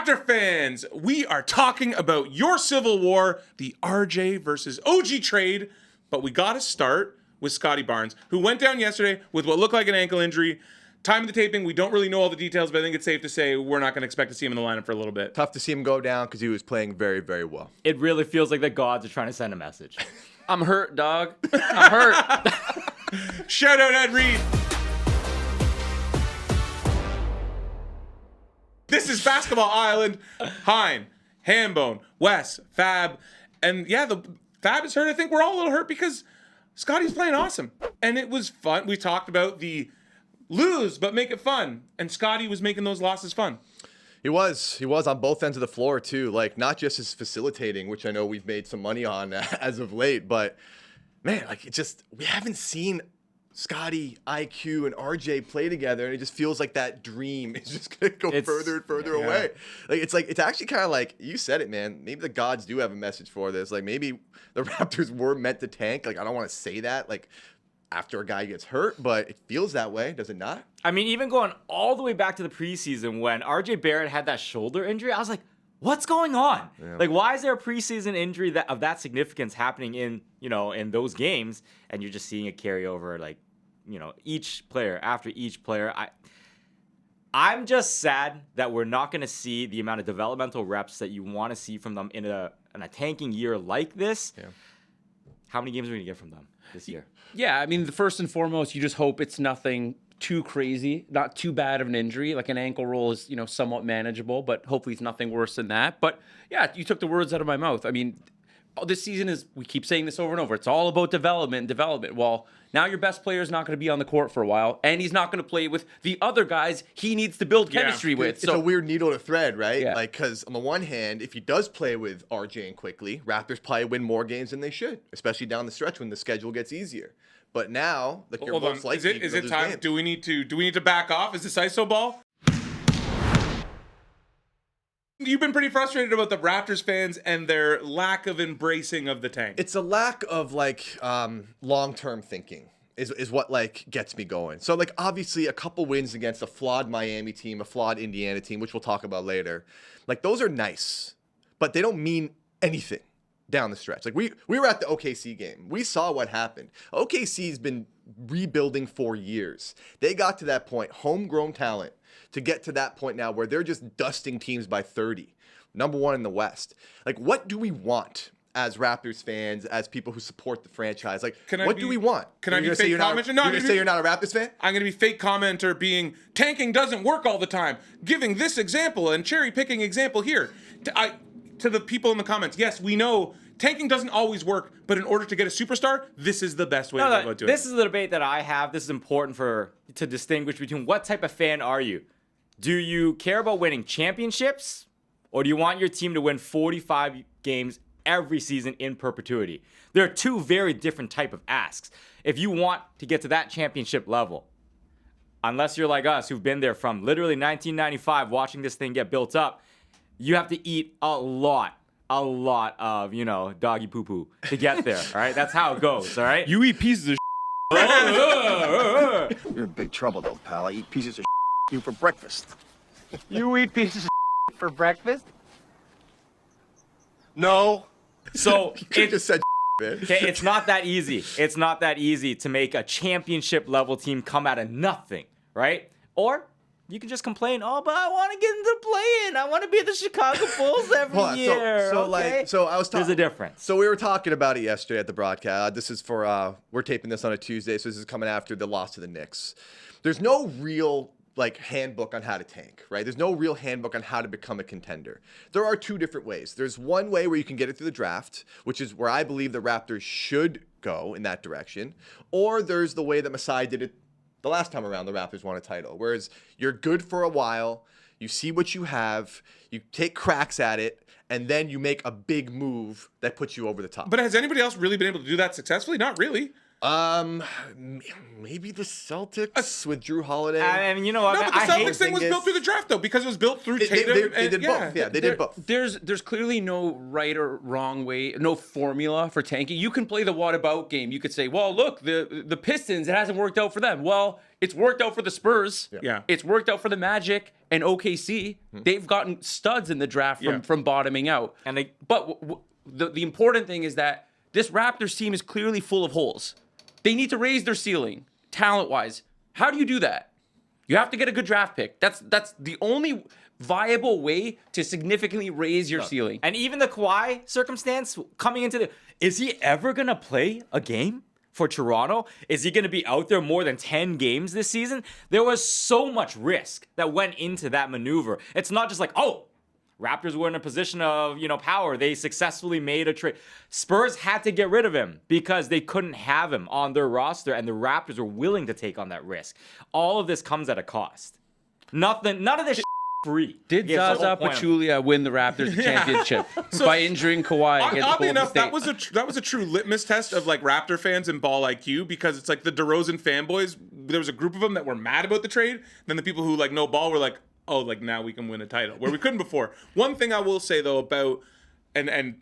Raptor fans, we are talking about your civil war, the RJ versus OG trade, but we got to start with Scottie Barnes, who went down yesterday with what looked like an ankle injury. Time of the taping, we don't really know all the details, but I think it's safe to say we're not going to expect to see him in the lineup for a little bit. Tough to see him go down because he was playing very, very well. It really feels like the gods are trying to send a message. I'm hurt, dog. I'm hurt. Shout out Ed Reed. This is Basketball Island. Hein, Hambone, Wes, Fab. And yeah, the Fab is hurt. I think we're all a little hurt because Scottie's playing awesome. And it was fun. We talked about the lose, but make it fun. And Scottie was making those losses fun. He was on both ends of the floor too. Like not just his facilitating, which I know we've made some money on as of late, but man, like we haven't seen Scottie, IQ, and RJ play together, and it just feels like that dream is just gonna go further and further away. It's actually kind of like you said it, man. Maybe the gods do have a message for this. Like maybe the Raptors were meant to tank. Like I don't want to say that like after a guy gets hurt, but it feels that way, does it not? I mean, even going all the way back to the preseason when RJ Barrett had that shoulder injury, I was like, what's going on? Yeah. Like, why is there a preseason injury of that significance happening in those games, and you're just seeing it carry over, like, each player after each player. I'm just sad that we're not going to see the amount of developmental reps that you want to see from them in a tanking year like this. Yeah. How many games are we going to get from them this year? Yeah, I mean, first and foremost, you just hope it's nothing too crazy, not too bad of an injury. Like an ankle roll is, somewhat manageable, but hopefully it's nothing worse than that. But yeah, you took the words out of my mouth. I mean, this season we keep saying this over and over. It's all about development. Well, now your best player is not going to be on the court for a while, and he's not going to play with the other guys he needs to build chemistry with. It's a weird needle to thread, right? Yeah. Like, because on the one hand, if he does play with RJ and Quickley, Raptors probably win more games than they should, especially down the stretch when the schedule gets easier. But now, like you're most likely, is it time? Games. Do we need to back off? Is this ISO ball? You've been pretty frustrated about the Raptors fans and their lack of embracing of the tank. It's a lack of long-term thinking is what gets me going. So obviously a couple wins against a flawed Miami team, a flawed Indiana team, which we'll talk about later. Like those are nice, but they don't mean anything down the stretch. Like we were at the OKC game. We saw what happened. OKC's been rebuilding for years. They got to that point, homegrown talent, to get to that point now where they're just dusting teams by 30. Number one in the West. Like, what do we want as Raptors fans, as people who support the franchise? Like, what do we want? Can I be fake commenter? No, you're going to say you're not a Raptors fan? I'm going to be fake commenter being, tanking doesn't work all the time. Giving this example and cherry-picking example here. To the people in the comments, yes, we know tanking doesn't always work, but in order to get a superstar, this is the best way to go about doing it. This is the debate that I have. This is important to distinguish between what type of fan are you. Do you care about winning championships, or do you want your team to win 45 games every season in perpetuity? There are two very different type of asks. If you want to get to that championship level, unless you're like us who've been there from literally 1995 watching this thing get built up, you have to eat a lot of, doggy poo-poo to get there, all right? That's how it goes, all right? You eat pieces of You're in big trouble, though, pal. I eat pieces of you for breakfast. You eat pieces of for breakfast? No. So you just said man. Okay, it's not that easy. It's not that easy to make a championship level team come out of nothing, right? Or you can just complain, oh, but I want to get into play-in. I want to be at the Chicago Bulls every year. There's a difference. So we were talking about it yesterday at the broadcast. This is for we're taping this on a Tuesday, so this is coming after the loss to the Knicks. There's no real handbook on how to tank, right? There's no real handbook on how to become a contender. There are two different ways. There's one way where you can get it through the draft, which is where I believe the Raptors should go in that direction. Or there's the way that Masai did it the last time around the Raptors won a title, whereas you're good for a while, you see what you have, you take cracks at it, and then you make a big move that puts you over the top. But has anybody else really been able to do that successfully? Not really. Maybe the Celtics with Drew Holiday. I mean, you know what? No, man, but the I hate Celtics thing was built through the draft, though, because it was built through Tatum. They did both. Yeah, they did both. There's clearly no right or wrong way, no formula for tanking. You can play the what about game. You could say, well, look, the Pistons, it hasn't worked out for them. Well, it's worked out for the Spurs. Yeah. It's worked out for the Magic and OKC. They've gotten studs in the draft from bottoming out. But the important thing is that this Raptors team is clearly full of holes. They need to raise their ceiling, talent-wise. How do you do that? You have to get a good draft pick. That's the only viable way to significantly raise your ceiling. And even the Kawhi circumstance coming into is he ever going to play a game for Toronto? Is he going to be out there more than 10 games this season? There was so much risk that went into that maneuver. It's not just like, oh, Raptors were in a position of, power. They successfully made a trade. Spurs had to get rid of him because they couldn't have him on their roster, and the Raptors were willing to take on that risk. All of this comes at a cost. None of this free. Did Zaza Pachulia win the Raptors championship by injuring Kawhi against Oddly Golden enough, State? that was a true litmus test of like Raptor fans and ball IQ, because it's like the DeRozan fanboys. There was a group of them that were mad about the trade. Then the people who like know ball were like, oh, like now we can win a title where we couldn't before. One thing I will say though about and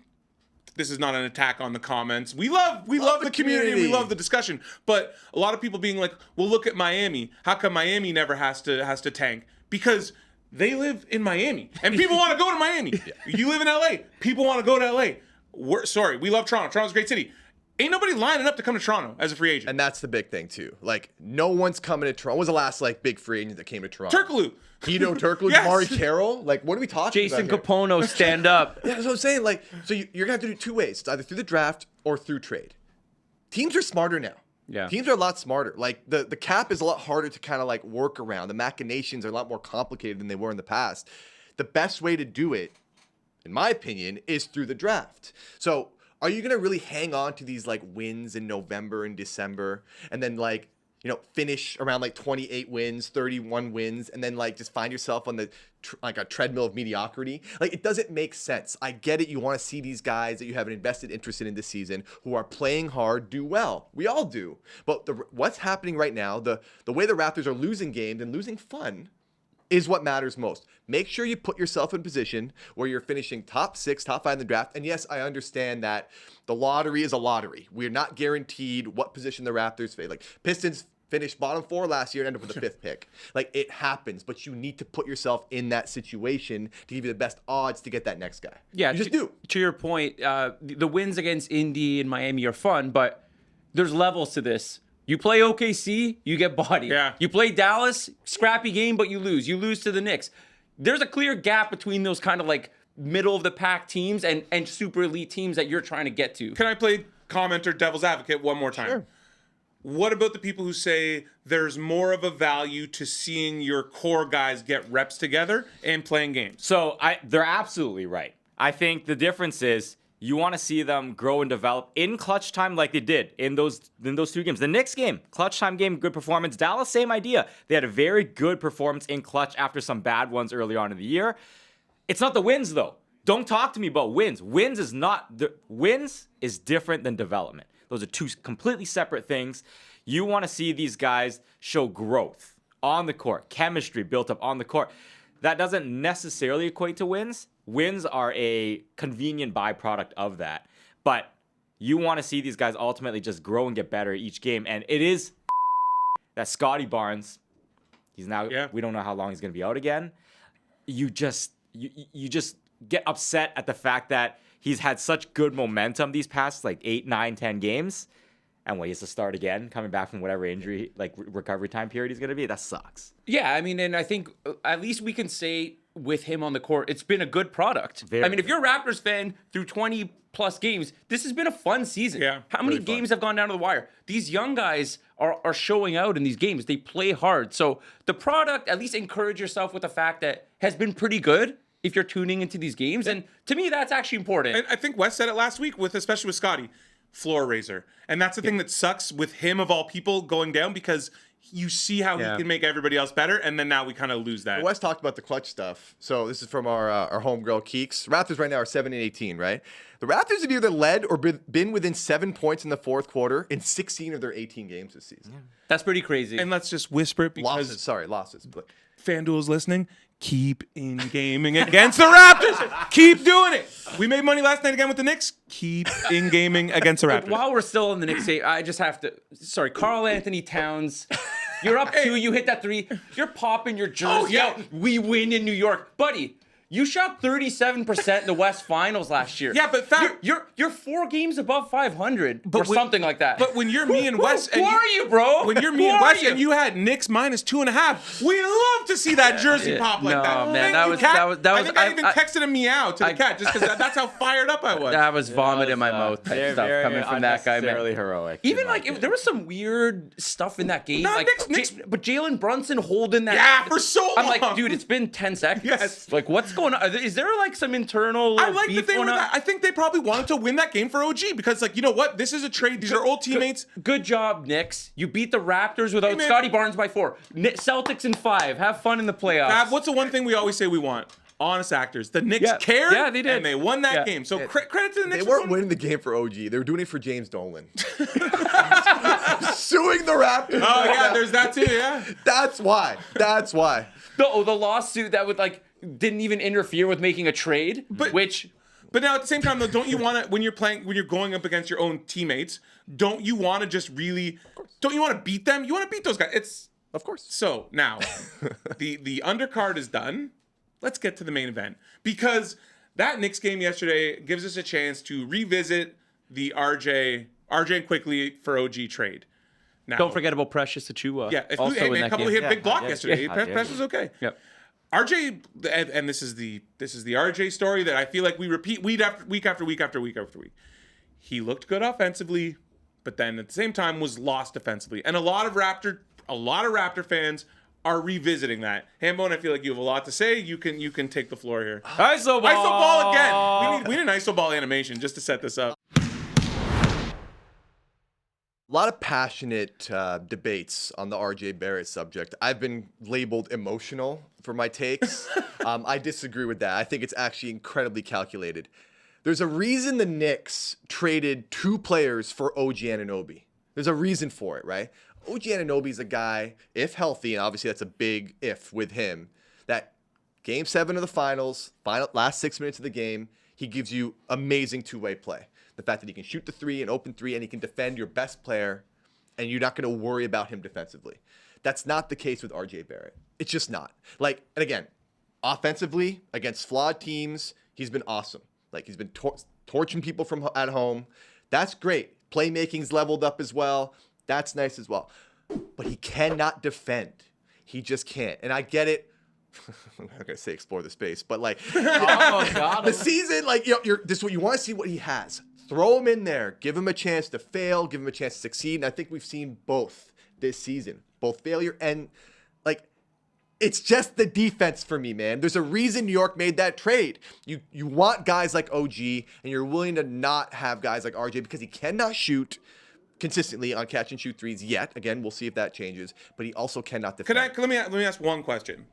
this is not an attack on the comments. We love the community. We love the discussion. But a lot of people being like, well, look at Miami. How come Miami never has to tank? Because they live in Miami and people want to go to Miami. You live in LA. People want to go to LA. We love Toronto. Toronto's a great city. Ain't nobody lining up to come to Toronto as a free agent. And that's the big thing too. Like, no one's coming to Toronto. When was the last big free agent that came to Toronto? Turkoglu. Hito Turkoglu, Yes. Amari Carroll. Like, what are we talking Jason about here? Capono, stand up. Yeah, that's what I'm saying. Like, so you're gonna have to do it two ways. It's either through the draft or through trade. Teams are smarter now. Yeah. Teams are a lot smarter. Like, the cap is a lot harder to kind of like work around. The machinations are a lot more complicated than they were in the past. The best way to do it, in my opinion, is through the draft. So are you gonna really hang on to these like wins in November and December, and then like, finish around like 28 wins, 31 wins, and then like just find yourself on the like a treadmill of mediocrity? Like, it doesn't make sense. I get it. You want to see these guys that you have an invested interest in this season who are playing hard do well. We all do. But what's happening right now, the way the Raptors are losing games and losing fun, is what matters most. Make sure you put yourself in position where you're finishing top 6, top 5 in the draft. And yes, I understand that the lottery is a lottery. We're not guaranteed what position the Raptors face. Like, Pistons finished bottom 4 last year and ended up with the 5th pick. Like, it happens, but you need to put yourself in that situation to give you the best odds to get that next guy. Yeah, you just do. To your point, the wins against Indy and Miami are fun, but there's levels to this. You play OKC, you get bodied. Yeah. You play Dallas, scrappy game, but you lose. You lose to the Knicks. There's a clear gap between those kind of like middle of the pack teams and super elite teams that you're trying to get to. Can I play commenter devil's advocate one more time? Sure. What about the people who say there's more of a value to seeing your core guys get reps together and playing games? So they're absolutely right. I think the difference is you want to see them grow and develop in clutch time like they did in those 2 games. The Knicks game, clutch time game, good performance. Dallas, same idea. They had a very good performance in clutch after some bad ones early on in the year. It's not the wins, though. Don't talk to me about wins. Wins is different than development. Those are 2 completely separate things. You want to see these guys show growth on the court, chemistry built up on the court. That doesn't necessarily equate to wins. Wins are a convenient byproduct of that. But you want to see these guys ultimately just grow and get better each game. And it is that Scottie Barnes, we don't know how long he's going to be out again. You just get upset at the fact that he's had such good momentum these past like 8, 9, 10 games. And he has to start again, coming back from whatever injury, like recovery time period he's going to be. That sucks. Yeah, I mean, and I think at least we can say with him on the court, it's been a good product. I mean, if you're a Raptors fan through 20 plus games, this has been a fun season. Yeah, how many games have gone down to the wire? These young guys are showing out in these games. They play hard. So the product, at least encourage yourself with the fact that has been pretty good if you're tuning into these games. And to me, that's actually important. And I think Wes said it last week, especially with Scottie, floor raiser. And that's the thing that sucks with him of all people going down, because you see how Yeah. he can make everybody else better, and then now we kind of lose that. Wes talked about the clutch stuff. So this is from our homegirl Keeks. Raptors right now are 7-18, right? The Raptors have either led or been within 7 points in the fourth quarter in 16 of their 18 games this season. That's pretty crazy. And let's just whisper it because Losses. But FanDuel's listening. Keep in gaming against the Raptors. Keep doing it. We made money last night again with the Knicks. Keep in gaming against the Raptors. While we're still in the Knicks, I just have to. Sorry, Karl Anthony Towns. You're up 2. You hit that 3. You're popping your jersey. Oh, yeah. out. We win in New York, buddy. You shot 37% in the West Finals last year. Yeah, but you're 4 games above 500 or when- something like that. But when you're me and Wes, who are you, bro? When you're me Who and are Wes, you? and you had Knicks minus 2.5, we love to see that jersey pop like No, that. man, Thank that you, was- Cat. that was- that I was- think I even texted a meow to the cat just because that's how fired up I was. That was vomit in my mouth type stuff coming from that guy, Very man. heroic. Even like there was some weird stuff in that game. No, like, Knicks- but Jalen Brunson holding that. Yeah, for so I'm like, long. dude, it's been 10 seconds. Yes. Like, what's going on? Is there like some internal I like that beef they were going on? that. I think they probably wanted to win that game for OG because, like, you know what? This is a trade. These are old teammates. Good job, Knicks. You beat the Raptors without Hey, man. Scottie Barnes by 4. Celtics in 5. Have fun in the playoffs. Fab, what's the one thing we always say we want? Honest actors. The Knicks Yeah. cared, Yeah, they did. and they won that Yeah. game. So credit to the they Knicks. weren't winning the game for OG. They were doing it for James Dolan. Suing the Raptors. Oh yeah, there's that too. Yeah. That's why. The lawsuit that would like didn't even interfere with making a trade, which But now at the same time, though, don't you want to when you're going up against your own teammates? Don't you want to just really? Don't you want to beat them? You want to beat those guys. It's Of course. so now the undercard is done. Let's get to the main event because that Knicks game yesterday gives us a chance to revisit the RJ and Quickley for OG trade. Now, don't forget about Precious Achua. Yeah, if also hey, in man, that a couple game. hit big block yeah, yesterday. yeah. Press was okay. Yep. RJ, and this is the RJ story that I feel like we repeat week after week. He looked good offensively, but then at the same time was lost defensively. And a lot of Raptor fans are revisiting that. Hambone, I feel like you have a lot to say. You can take the floor here. ISO ball. ISO ball again. We need an ISO ball animation just to set this up. A lot of passionate debates on the RJ Barrett subject. I've been labeled emotional for my takes. I disagree with that. I think it's actually incredibly calculated. There's a reason the Knicks traded 2 players for OG Anunoby. There's a reason for it, right? OG Anunoby's a guy, if healthy, and obviously that's a big if with him, that Game 7 of the finals, last 6 minutes of the game, he gives you amazing two-way play. The fact that he can shoot the 3 and open 3 and he can defend your best player and you're not going to worry about him defensively. That's not the case with RJ Barrett. It's just not. Like, and again, offensively against flawed teams, he's been awesome. Like, he's been torching people from at home. That's great. Playmaking's leveled up as well. That's nice as well. But he cannot defend. He just can't. And I get it. I'm not gonna say explore the space, but like the season, like this is what you want to see what he has. Throw him in there, give him a chance to fail, give him a chance to succeed. And I think we've seen both this season, both failure and like it's just the defense for me, man. There's a reason New York made that trade. You want guys like OG, and you're willing to not have guys like RJ because he cannot shoot consistently on catch and shoot threes yet. Again, we'll see if that changes. But he also cannot defend. Let me ask one question.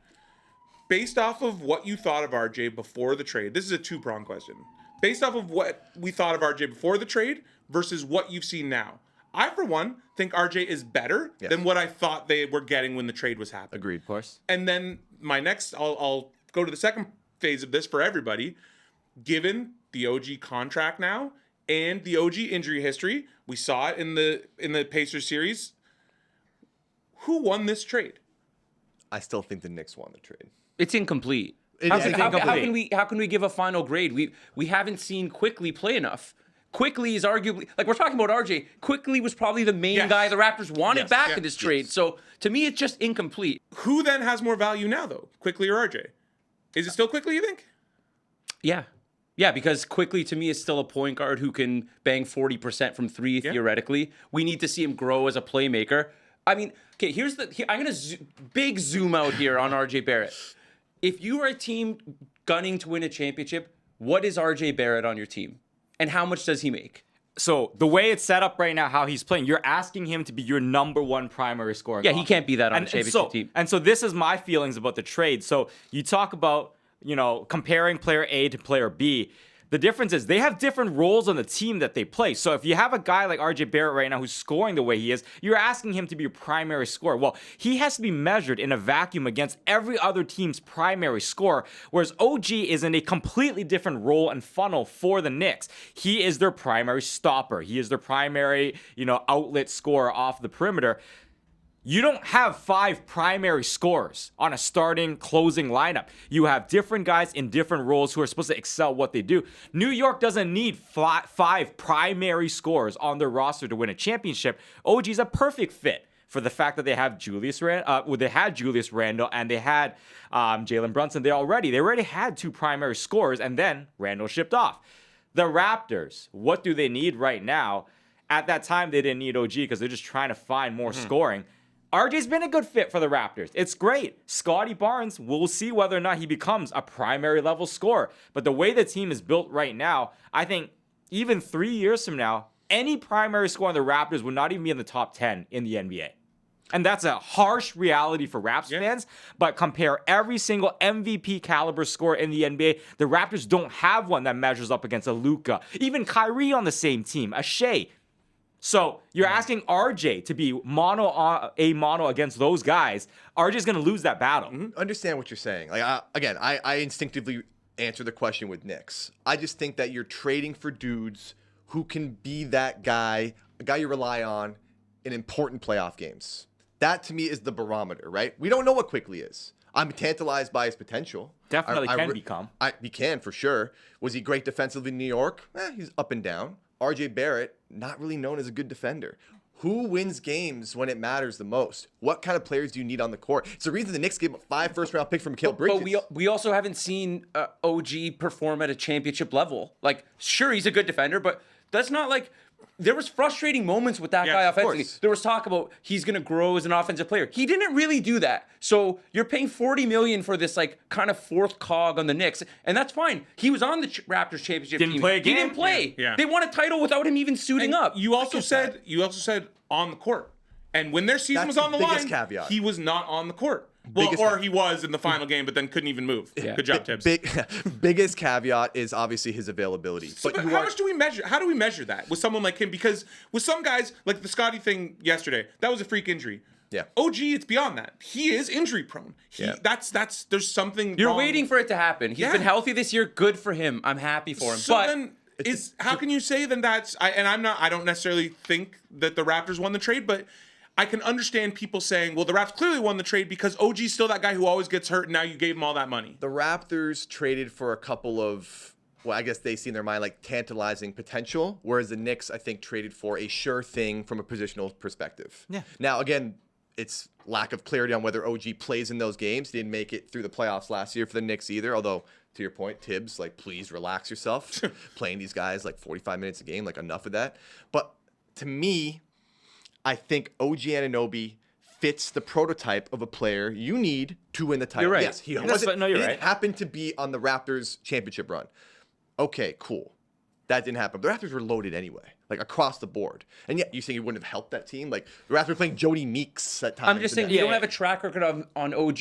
Based off of what you thought of RJ before the trade, this is a 2-pronged question. Based off of what we thought of RJ before the trade versus what you've seen now, I, for one, think RJ is better than what I thought they were getting when the trade was happening. Agreed. Of course. And then my next, I'll go to the second phase of this for everybody. Given the OG contract now and the OG injury history, we saw it in the Pacers series. Who won this trade? I still think the Knicks won the trade. It's incomplete. It is incomplete. How can we give a final grade? We haven't seen Quickley play enough. Quickley is arguably like we're talking about RJ. Quickley was probably the main guy the Raptors wanted back in this trade. So to me, it's just incomplete. Who then has more value now, though? Quickley or RJ? Is it still Quickley, you think? Yeah, because Quickley to me is still a point guard who can bang 40% from 3 theoretically. We need to see him grow as a playmaker. I mean, okay, I'm going to big zoom out here on RJ Barrett. If you are a team gunning to win a championship, what is RJ Barrett on your team? And how much does he make? So the way it's set up right now, how he's playing, you're asking him to be your number one primary scoring. Yeah, he can't be that on a championship team. And so this is my feelings about the trade. So you talk about, comparing player A to player B. The difference is they have different roles on the team that they play. So if you have a guy like RJ Barrett right now who's scoring the way he is, you're asking him to be your primary scorer. Well, he has to be measured in a vacuum against every other team's primary scorer, whereas OG is in a completely different role and funnel for the Knicks. He is their primary stopper. He is their primary, outlet scorer off the perimeter. You don't have 5 primary scorers on a starting closing lineup. You have different guys in different roles who are supposed to excel what they do. New York doesn't need 5 primary scorers on their roster to win a championship. OG's a perfect fit for the fact that they have they had Julius Randle and they had Jalen Brunson. They already had 2 primary scorers, and then Randle shipped off. The Raptors, what do they need right now? At that time, they didn't need OG because they're just trying to find more scoring. RJ's been a good fit for the Raptors. It's great. Scottie Barnes, we'll see whether or not he becomes a primary level scorer. But the way the team is built right now, I think even 3 years from now, any primary scorer on the Raptors would not even be in the top 10 in the NBA. And that's a harsh reality for Raps fans. But compare every single MVP caliber scorer in the NBA, the Raptors don't have one that measures up against a Luka. Even Kyrie on the same team, a Shea. So you're asking RJ to be mono against those guys. RJ's going to lose that battle. Understand what you're saying. Like I instinctively answer the question with Knicks. I just think that you're trading for dudes who can be that guy, a guy you rely on in important playoff games. That to me is the barometer, right? We don't know what Quickley is. I'm tantalized by his potential. Definitely can become. He can for sure. Was he great defensively in New York? He's up and down. RJ Barrett, not really known as a good defender. Who wins games when it matters the most? What kind of players do you need on the court? It's the reason the Knicks gave up 5 first-round picks from Mikal Bridges. But we also haven't seen OG perform at a championship level. Like, sure, he's a good defender, but that's not like... There was frustrating moments with that guy offensively. There was talk about he's going to grow as an offensive player. He didn't really do that. So you're paying $40 million for this like kind of fourth cog on the Knicks, and that's fine. He was on the Raptors championship team. Play a game. He didn't play. Yeah. They won a title without him even suiting up. You also said on the court. And when their season was on the line, caveat. he was not on the court. Well, he was in the final game, but then couldn't even move. Yeah. Good job, Tibbs. Biggest caveat is obviously his availability. But how much do we measure? How do we measure that with someone like him? Because with some guys, like the Scottie thing yesterday, that was a freak injury. Yeah. OG, it's beyond that. He is injury prone. That's there's something. You're wrong. waiting for it to happen. He's been healthy this year. Good for him. I'm happy for him. So but then how can you say then that's I don't necessarily think that the Raptors won the trade, but I can understand people saying, well, the Raptors clearly won the trade because OG's still that guy who always gets hurt, and now you gave him all that money. The Raptors traded for a couple of, well, I guess they see in their mind like tantalizing potential, whereas the Knicks, I think, traded for a sure thing from a positional perspective. Yeah. Now, again, it's lack of clarity on whether OG plays in those games. He didn't make it through the playoffs last year for the Knicks either, although, to your point, Tibbs, like, please relax yourself. Playing these guys like 45 minutes a game, like, enough of that. But to me, I think OG Anunoby fits the prototype of a player you need to win the title. You're right. Yes, he you're didn't right. happen to be on the Raptors championship run. Okay, cool. That didn't happen. The Raptors were loaded anyway, like across the board. And yet, you think he wouldn't have helped that team? Like the Raptors were playing Jody Meeks at times. I'm just saying, you don't have a track record on OG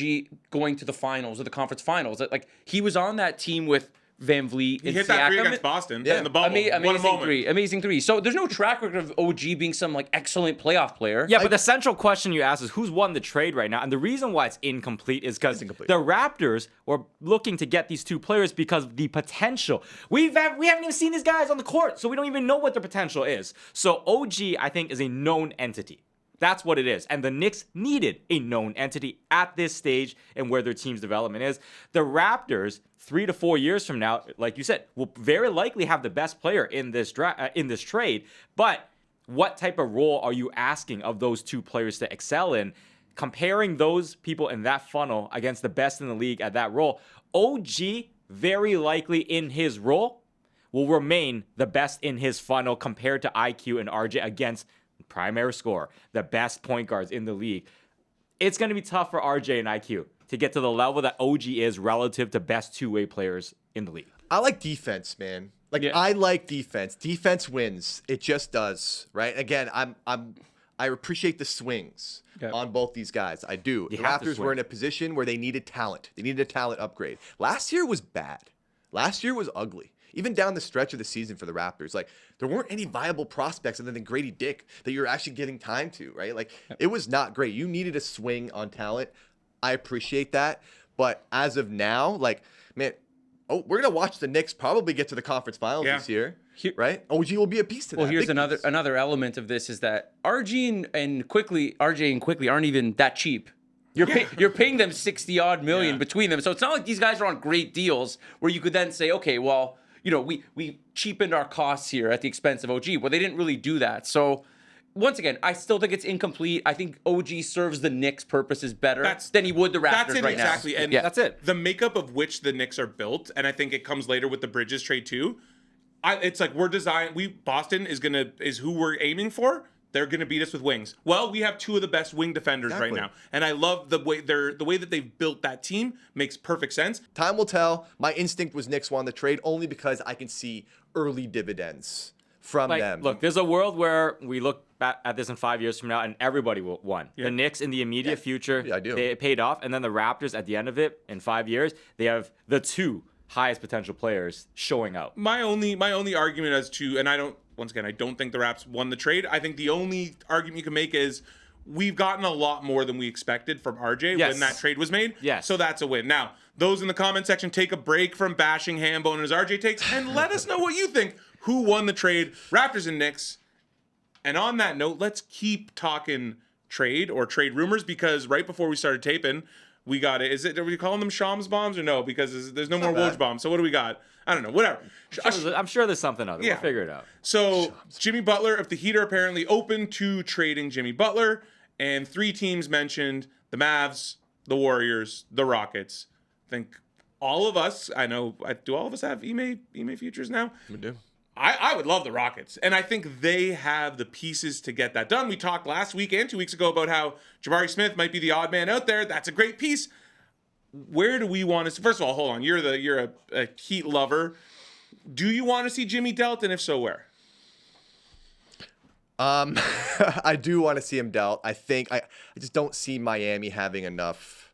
going to the finals or the conference finals. Like he was on that team with Van Vliet. He hit that three against Boston in the bubble. Amazing three. So there's no track record of OG being some like excellent playoff player. Yeah, but the central question you ask is who's won the trade right now? And the reason why it's incomplete is because the Raptors were looking to get these 2 players because of the potential. We haven't even seen these guys on the court, so we don't even know what their potential is. So OG, I think, is a known entity. That's what it is. And the Knicks needed a known entity at this stage and where their team's development is. The Raptors, 3 to 4 years from now, like you said, will very likely have the best player in this trade. But what type of role are you asking of those 2 players to excel in? Comparing those people in that funnel against the best in the league at that role, OG, very likely in his role, will remain the best in his funnel compared to IQ and RJ against primary scorer, the best point guards in the league. It's going to be tough for RJ and IQ to get to the level that OG is relative to best 2-way players in the league. I like defense, man. Like I like defense. Defense wins. It just does, right? Again, I appreciate the swings on both these guys. I do. The Raptors were in a position where they needed talent. They needed a talent upgrade. Last year was bad. Last year was ugly. Even down the stretch of the season for the Raptors, like there weren't any viable prospects other than Grady Dick that you're actually giving time to, right? Like it was not great. You needed a swing on talent. I appreciate that. But as of now, like, man, we're going to watch the Knicks probably get to the conference finals this year, right? OG will be a piece to that. Well, here's another element of this is that RJ and Quickley aren't even that cheap. You're paying them 60 odd million between them. So it's not like these guys are on great deals where you could then say, okay, well, we cheapened our costs here at the expense of OG. Well, they didn't really do that. So once again, I still think it's incomplete. I think OG serves the Knicks' purposes better than he would the Raptors right now. And that's it. The makeup of which the Knicks are built, and I think it comes later with the Bridges trade too. It's like Boston is who we're aiming for. They're gonna beat us with wings. Well, we have two of the best wing defenders right now, and I love the way that they've built that team. Makes perfect sense. Time will tell. My instinct was Knicks won the trade only because I can see early dividends from them. Look, there's a world where we look back at this in 5 years from now, and everybody won. The Knicks in the immediate future, they paid off, and then the Raptors at the end of it in 5 years, they have the two highest potential players showing out. My only argument as to, and I don't think the Raps won the trade. I think the only argument you can make is we've gotten a lot more than we expected from RJ when that trade was made. Yes. So that's a win. Now, those in the comment section, take a break from bashing Hambone and his RJ takes and let us know what you think. Who won the trade? Raptors and Knicks. And on that note, let's keep talking trade or trade rumors because right before we started taping, we got it. Are we calling them Shams bombs or no? Because there's no more Woj bombs. So what do we got? I don't know. Whatever. I'm sure there's something other. We'll figure it out. So Jimmy Butler, if the Heat are apparently open to trading Jimmy Butler, and 3 teams mentioned: the Mavs, the Warriors, the Rockets. I think all of us. Do all of us have Ime futures now? We do. I would love the Rockets, and I think they have the pieces to get that done. We talked last week and 2 weeks ago about how Jabari Smith might be the odd man out there. That's a great piece. Where do we want to? First of all, hold on. You're a Heat lover. Do you want to see Jimmy dealt, and if so, where? I do want to see him dealt. I think I just don't see Miami having enough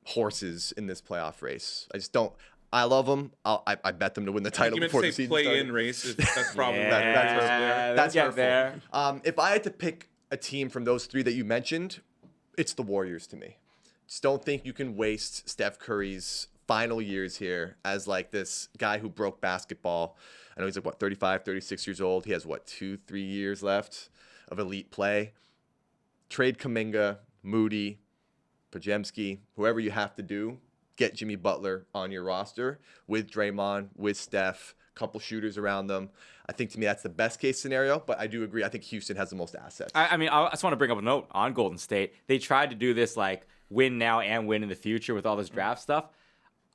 horses in this playoff race. I just don't. I love them. I bet them to win the title before the season started. Play-in race. That's probably that's hurtful. If I had to pick a team from those 3 that you mentioned, it's the Warriors to me. Just don't think you can waste Steph Curry's final years here as like this guy who broke basketball. I know he's like 35, 36 years old. He has 2-3 years left of elite play. Trade Kuminga, Moody, Podziemski, whoever you have to do. Get Jimmy Butler on your roster with Draymond, with Steph, couple shooters around them. I think to me that's the best case scenario, but I do agree. I think Houston has the most assets. I just want to bring up a note on Golden State. They tried to do this like win now and win in the future with all this draft stuff.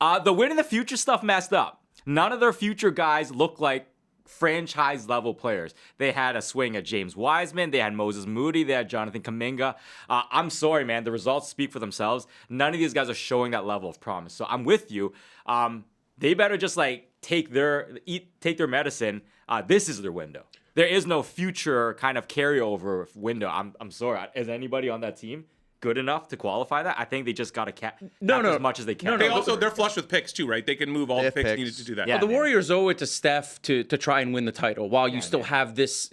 The win in the future stuff messed up. None of their future guys look like franchise level players. They had a swing at James Wiseman. They had Moses Moody. They had Jonathan Kuminga. I'm sorry, man. The results speak for themselves. None of these guys are showing that level of promise. So I'm with you. They better just like take their medicine. This is their window. There is no future kind of carryover window. I'm sorry. Is anybody on that team good enough to qualify that? I think they just got to cap as much as they can. They're flush with picks too, right? They can move all the picks needed to do that. Yeah, well, the Warriors owe it to Steph to try and win the title while you still have this,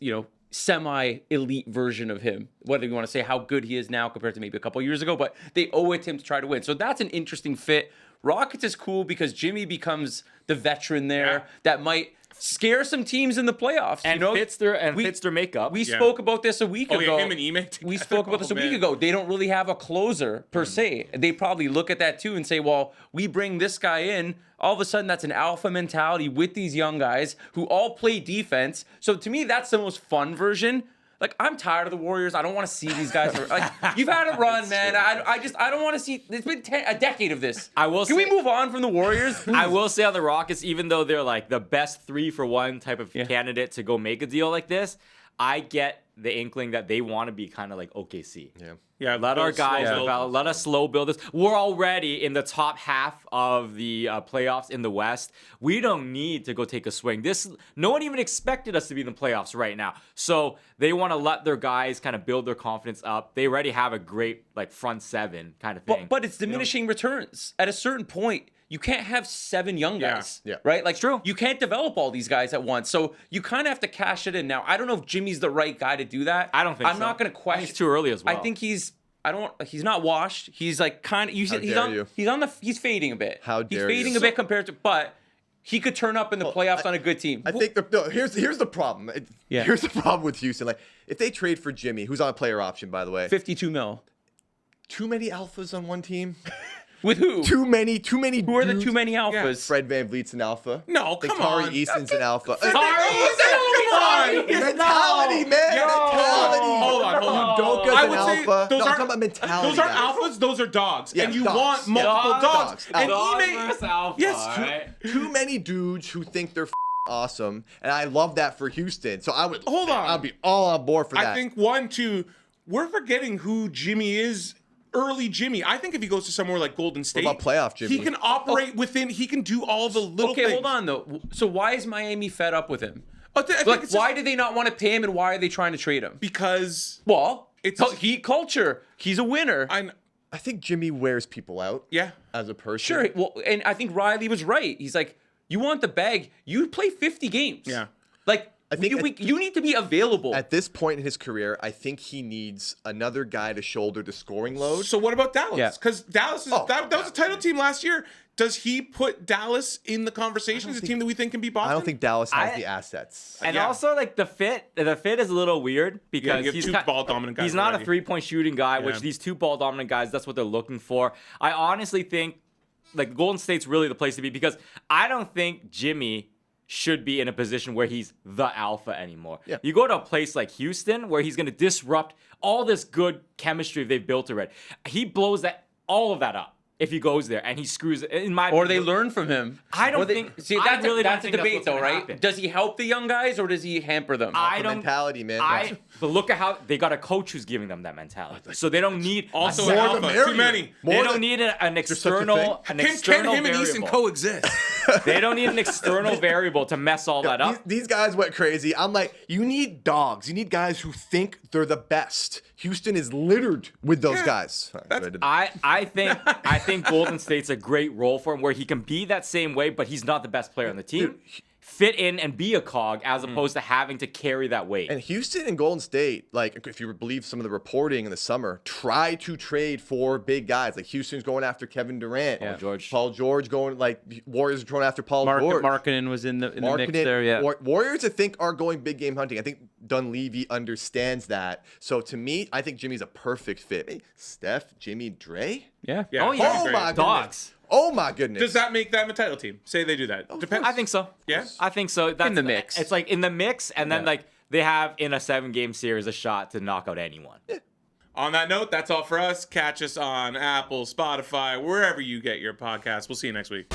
semi-elite version of him. Whether you want to say how good he is now compared to maybe a couple years ago, but they owe it to him to try to win. So that's an interesting fit. Rockets is cool because Jimmy becomes the veteran there that might scare some teams in the playoffs. And fits their makeup. We spoke about this a week ago. Yeah, him and Ime together. We spoke about this a week ago. They don't really have a closer per se. They probably look at that too and say, well, we bring this guy in. All of a sudden, that's an alpha mentality with these young guys who all play defense. So to me, that's the most fun version. Like, I'm tired of the Warriors. I don't want to see these guys. Like, you've had a run, man. I don't want to see. It's been a decade of this. Can we move on from the Warriors? I will say on the Rockets, even though they're like the best 3-for-1 type of candidate to go make a deal like this, I get the inkling that they want to be kind of like OKC. Yeah, Let our guys slow develop. Let us slow build this. We're already in the top half of the playoffs in the West. We don't need to go take a swing. No one even expected us to be in the playoffs right now. So they want to let their guys kind of build their confidence up. They already have a great like front seven kind of thing. But it's diminishing returns. At a certain point, you can't have 7 young guys, Yeah. right? Like, true. You can't develop all these guys at once. So you kind of have to cash it in. Now, I don't know if Jimmy's the right guy to do that. I don't think I'm so. not going to question. He's too early as well. I think he's not washed. He's like kind of. He's fading a bit. How dare you. He's fading a bit compared to, but he could turn up in the playoffs on a good team. I think here's the problem. Here's the problem with Houston. Like, if they trade for Jimmy, who's on a player option, by the way, 52 mil. too many alphas on one team. With who? Too many. Who are the dudes. too many alphas? Fred VanVleet's an alpha. No, come Tari on. Easton's an alpha. Come on. Mentality, man. Mentality. Hold on. Udoka's I an would say alpha. those I'm are talking about mentality. Those are guys. alphas. Those are dogs, Yeah, and you dogs. want multiple dogs. And Dog Ime, versus alpha, yes, alright? Too many dudes who think they're awesome, and I love that for Houston. So I'd be all on board for that. I think 1, 2. We're forgetting who Jimmy is. Early Jimmy. I think if he goes to somewhere like Golden State, about playoff Jimmy? He can operate within. He can do all the little things. Okay, hold on though. So why is Miami fed up with him? I think Like, it's why do they not want to pay him, and why are they trying to trade him? because Well, It's- heat culture. He's a winner. I think Jimmy wears people out. Yeah. As a person. Sure. Well, and I think Riley was right. He's like, you want the bag, you play 50 games. Yeah. Like, I think you need to be available. At this point in his career, I think he needs another guy to shoulder the scoring load. So what about Dallas? Yeah. Because Dallas is that was a title team last year. Does he put Dallas in the conversation as a team that we think can beat Boston? I don't think Dallas has the assets. And Yeah. also, like, the fit is a little weird because you have two ball-dominant guys He's not already. a 3-point shooting guy, Yeah. which these 2 ball-dominant guys, that's what they're looking for. I honestly think, like, Golden State's really the place to be because I don't think Jimmy should be in a position where he's the alpha anymore. Yeah. You go to a place like Houston where he's going to disrupt all this good chemistry they've built already. He blows all of that up if he goes there and he screws it. In my or they learn from him. I don't Or they- think- See, I that's really don't that's a think that's debate, what's though, gonna right? happen. Does he help the young guys or does he hamper them? I The don't mentality, man. But look at how they got a coach who's giving them that mentality. So they don't need Also a an More alpha. the merrier. Too many. They don't need an external Can external him and Easton variable. coexist? They don't need an external variable to mess all that up. These guys went crazy. I'm like, you need dogs. You need guys who think they're the best. Houston is littered with those guys. I think Golden State's a great role for him where he can be that same way, but he's not the best player on the team. Fit in and be a cog as opposed to having to carry that weight. And Houston and Golden State, like, if you believe some of the reporting in the summer, try to trade for big guys. Like, Houston's going after Kevin Durant. Paul George going, like, Warriors are going after Paul George. Markkanen was in the mix there, yeah. Warriors, I think, are going big game hunting. I think Dunleavy understands that. So, to me, I think Jimmy's a perfect fit. Hey, Steph, Jimmy, Dre? Yeah. Yeah. Oh, yeah. Oh, my Dogs. goodness. Oh, my goodness. Does that make them a title team? Say they do that. I think so. Yeah? I think so. That's, In the mix. It's like in the mix, and then like they have in a 7-game series a shot to knock out anyone. On that note, that's all for us. Catch us on Apple, Spotify, wherever you get your podcasts. We'll see you next week.